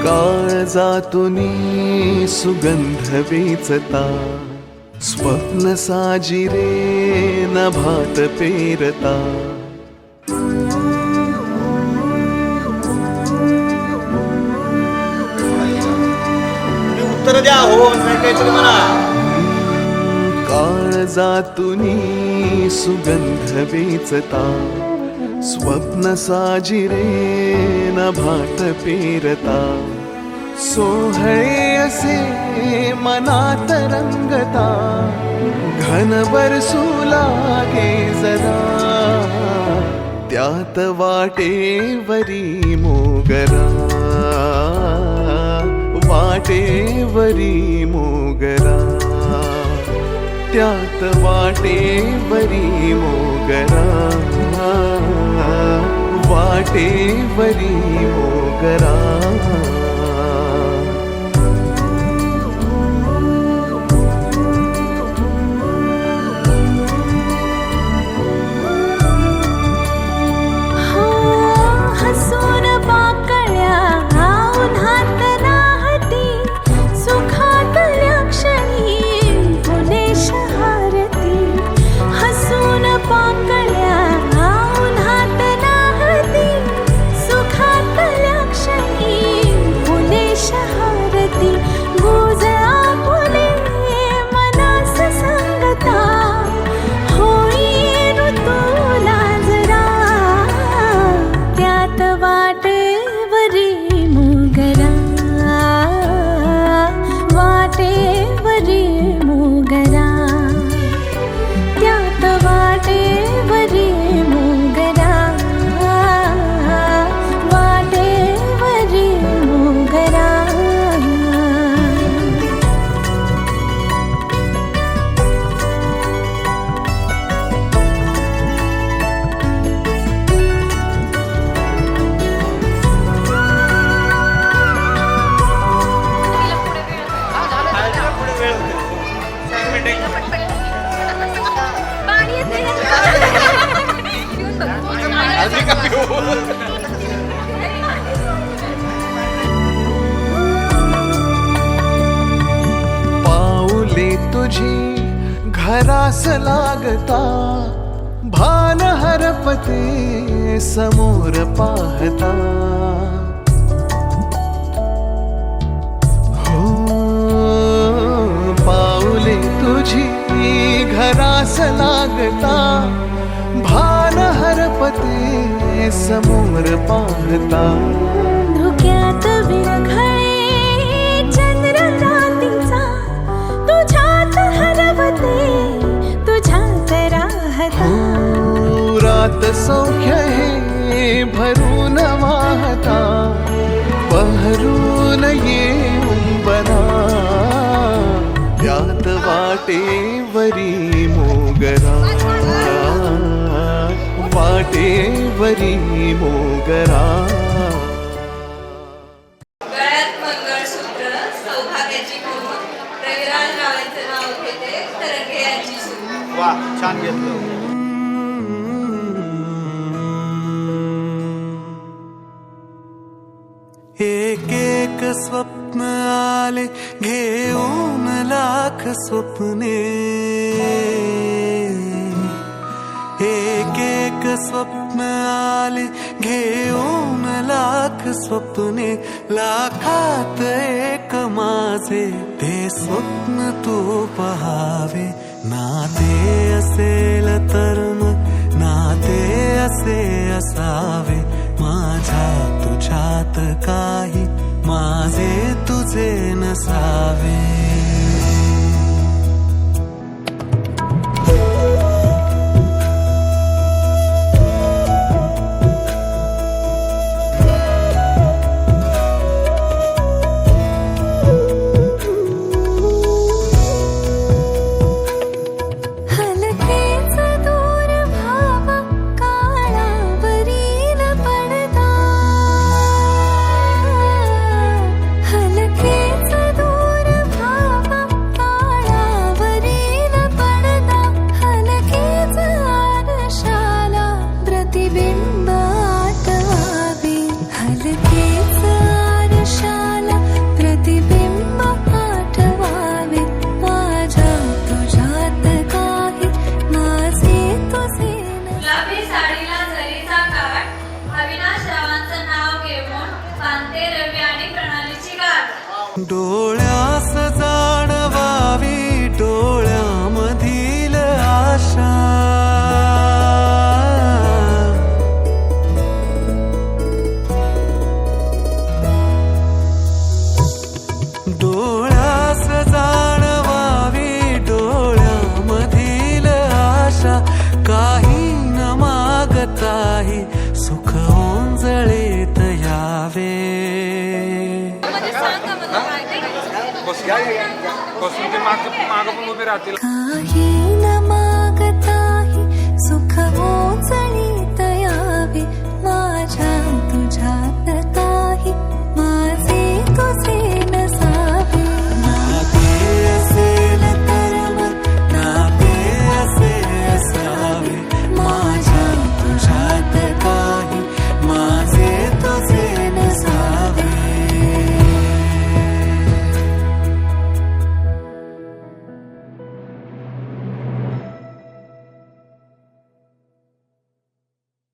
काळजातुनी सुगंध वेचता, स्वप्न साजिरे नभात पेरता. उत्तर द्या हो नाही काहीतरी म्हणा. काळजातुनी सुगंध वेचता, स्वप्न साजिरे नभात पेरता. सोहळे असे मनात रंगता, घन बरसू लागे जरा, त्यात वाटेवरी मोगरा, वाटेवरी मोगरा, त्यात वाटेवरी मोगरा, वाटेवरी मोगरा. पाऊले तुझी घरास लागता, भान हरपते समोर पाहता. हो पाऊले तुझी घरास लागता, भान हरपते समोर पाहता. धुक्यात विरघळे चंद्रकांतीचा, तुझ्यात हरवते तुझ्यात राहता. रात सौख्य हे भरून वाहता, बहरून येऊन बना, त्यात वाटेवरी मोगरा, वाटेवरी मोगरा. गळ्यात मंगळसूत्र सौभाग्याची खूण, रविराज रावांचं नाव घेते तरंगे यांची सून. वा छान घेतलं. एक एक स्वप्न आले घेऊन लाख स्वप्ने, एक एक स्वप्न आले घेऊन लाख स्वप्ने. लाखात एक माझे ते स्वप्न तू पहावे. नाते असेल तर मग नाते असे असावे, माझ्या तुझ्यात काही माझे तुझे नसावे. हलकेच दूर भाव डोळ्यास जाणवावी डोळ्यामधील आशा, डोळ्यास जाणवावी डोळ्यामधील आशा, काही न मागताही सुख ओंजळीत यावे. म्हणजे सांगा मला काय करायचं. बसून ते माग पण उभे राहतील. काही न